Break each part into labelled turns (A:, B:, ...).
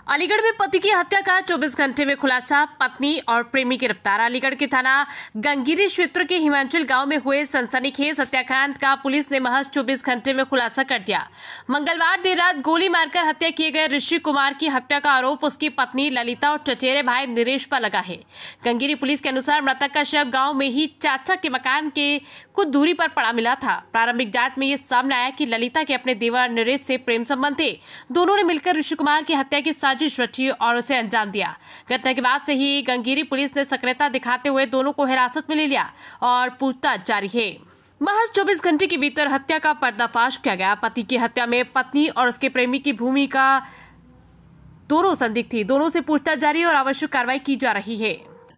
A: अलीगढ़ में पति की हत्या का 24 घंटे में खुलासा, पत्नी और प्रेमी गिरफ्तार। अलीगढ़ के थाना गंगीरी क्षेत्र के हिमाचल गांव में हुए सनसनीखेज हत्याकांड का पुलिस ने महज 24 घंटे में खुलासा कर दिया। मंगलवार देर रात गोली मारकर हत्या किए गए ऋषि कुमार की हत्या का आरोप उसकी पत्नी ललिता और चचेरे भाई नरेश पर लगा है। गंगीरी पुलिस के अनुसार मृतक का शव गाँव में ही चाचा के मकान के कुछ दूरी पर पड़ा मिला था। प्रारंभिक जांच में ये सामने आया कि ललिता के अपने देवर नरेश से प्रेम संबंध थे। दोनों ने मिलकर ऋषि कुमार की हत्या की साजिश रची और उसे अंजाम दिया। घटना के बाद से ही गंगीरी पुलिस ने सक्रियता दिखाते हुए दोनों को हिरासत में ले लिया और पूछताछ जारी है। महज 24 घंटे के भीतर हत्या का पर्दाफाश किया गया। पति की हत्या में पत्नी और उसके प्रेमी की भूमिका दोनों संदिग्ध थी। दोनों से पूछताछ जारी और आवश्यक कार्रवाई की जा रही है।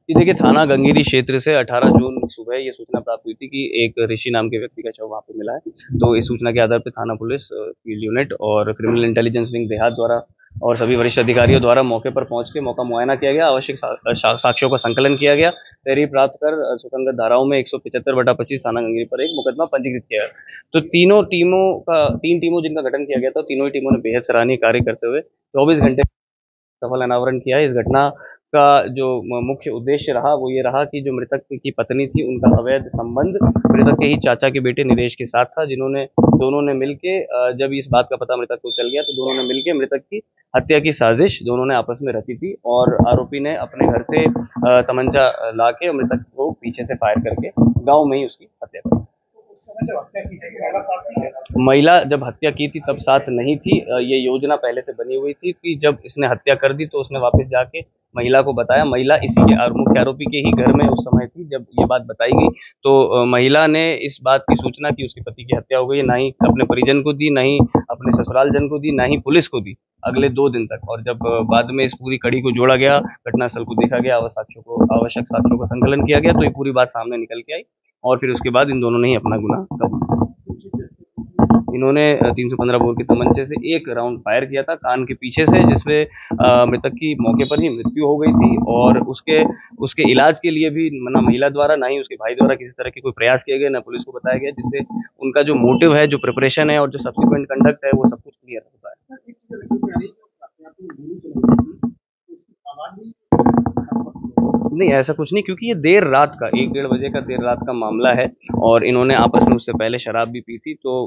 B: देखिए, थाना गंगीरी क्षेत्र से 18 जून सुबह ये सूचना प्राप्त हुई थी कि एक ऋषि नाम के व्यक्ति का शव वहां पे मिला है। तो इस सूचना के आधार पर थाना पुलिस फील्ड यूनिट और क्रिमिनल इंटेलिजेंस विंग देहात द्वारा और सभी वरिष्ठ अधिकारियों द्वारा मौके पर पहुंच के मौका मुआयना किया गया, आवश्यक साक्ष्यों का संकलन किया गया, तहरीर प्राप्त कर सुसंगत धाराओं में 175/25 थाना गंगीरी पर एक मुकदमा पंजीकृत किया है। तो तीन टीमों जिनका गठन किया गया था, तीनों ही टीमों ने बेहद सराहनीय कार्य करते हुए 24 घंटे सफल अनावरण किया है। इस घटना का जो मुख्य उद्देश्य रहा वो ये रहा कि जो मृतक की पत्नी थी, उनका अवैध संबंध मृतक के ही चाचा के बेटे नरेश के साथ था, दोनों ने मिलके जब इस बात का पता मृतक को चल गया तो दोनों ने मिलके मृतक की हत्या की साजिश दोनों ने आपस में रची थी और आरोपी ने अपने घर से तमंचा लाके मृतक को पीछे से फायर करके गाँव में ही उसकी हत्या कर। महिला जब हत्या की थी तब साथ नहीं थी। ये योजना पहले से बनी हुई थी कि जब इसने हत्या कर दी तो उसने वापस जाके महिला को बताया। महिला इसी के मुख्य आरोपी के ही घर में उस समय थी जब ये बात बताई गई। तो महिला ने इस बात की सूचना कि उसके पति की हत्या हो गई, ना ही अपने परिजन को दी, ना ही अपने ससुराल जन को दी, ना ही पुलिस को दी अगले 2 दिन तक। और जब बाद में इस पूरी कड़ी को जोड़ा गया, घटनास्थल को देखा गया, आवश्यक साक्ष्यों का संकलन किया गया, तो ये पूरी बात सामने निकल के आई और फिर उसके बाद इन दोनों ने ही अपना गुनाह कर। इन्होंने 315 बोर के तमंचे से एक राउंड फायर किया था कान के पीछे से, जिसमें मृतक की मौके पर ही मृत्यु हो गई थी और उसके इलाज के लिए भी ना महिला द्वारा ना ही उसके भाई द्वारा किसी तरह के कोई प्रयास किए गए, ना पुलिस को बताया गया, जिससे उनका जो मोटिव है, जो प्रिपरेशन है और जो सब्सिक्वेंट कंडक्ट है वो सब कुछ क्लियर होता है। नहीं, ऐसा कुछ नहीं, क्योंकि ये देर रात का 1-1:30 बजे का देर रात का मामला है और इन्होंने आपस में उससे पहले शराब भी पी थी। तो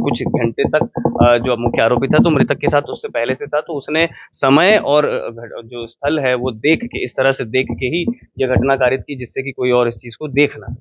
B: कुछ घंटे तक जो मुख्य आरोपी था तो मृतक के साथ उससे पहले से था, तो उसने समय और जो स्थल है वो देख के, इस तरह से देख के ही यह घटना कारित की जिससे कि कोई और इस चीज को देख ना।